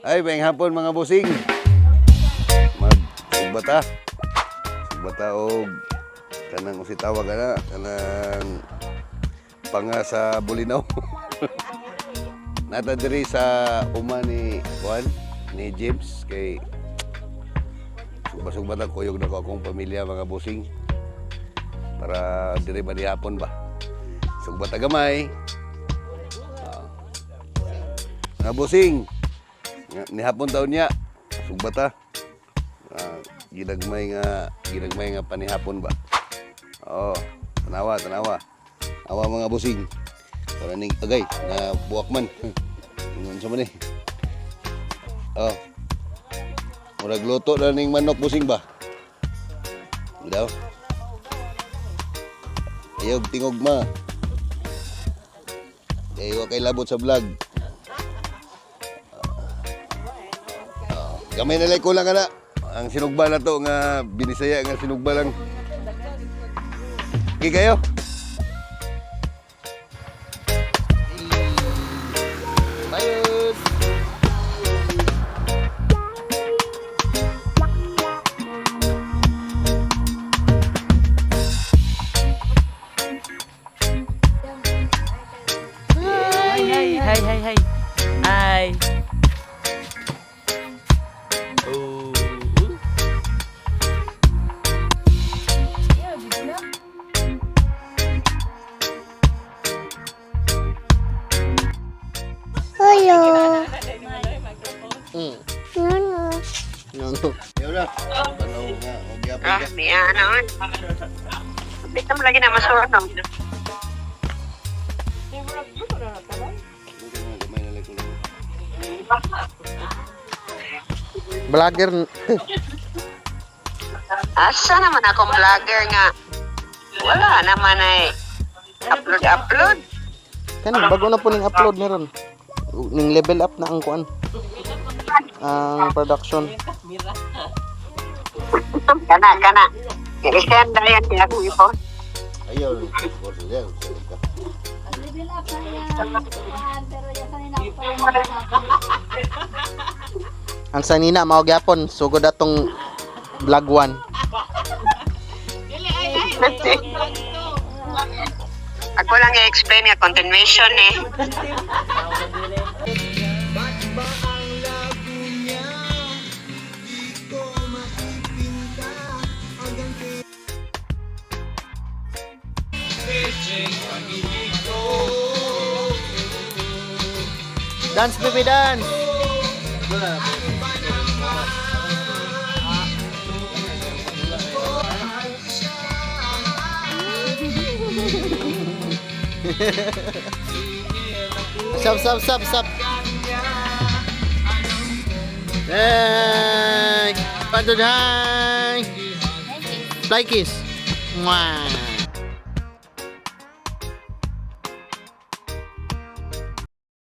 Ay, may hapon mga busing. Sugbata. Sugbata o kanang usitawa ka na. Kanang panga sa Bulinaw. Nata diri sa uma ni Juan, ni James. Kay sugbata kuyog na ko akong pamilya mga busing. Para diri ba di hapon ba. Sugbata gamay. Mga busing. Ni hapon taon niya. Sugbata. Ginagmay nga panihapon ba. Oo, tanawa. Awa mga busing. Para ning agay na buwak man. Ingon sa man eh. Oh. Murag luto na ning manok busing ba. Daw. Ayog tingog ma. Ayaw kay labot sa vlog. Gamay na lang ko lang ana. Ang sinugba na to nga binisaya nga sinugba lang. Okay kayo? Bayot! Hai. Hai. Oh. Hello. Ano? Yaw na. Tanaw nga. Huwag yapon ka. Niya naman. Dito mo lagi na masuot, no? Gamay na lang ko lang. Vlogger. Asa naman akong vlogger nga? Wala naman ay upload. Kan bago na po ning upload meron. Ning level up na ang kuan. Ang production. Kana. I-send na yan kaya kong ipon. Ayaw. Borso yan. Level up na yan. Pero yan kanina ko pa Ang sanina mao gyapon sugod atong vlog 1. Ako lang i-explain nga continuation eh. Dance baby dance. Sub. Hey, pantun hai. Fly kiss. Mwah.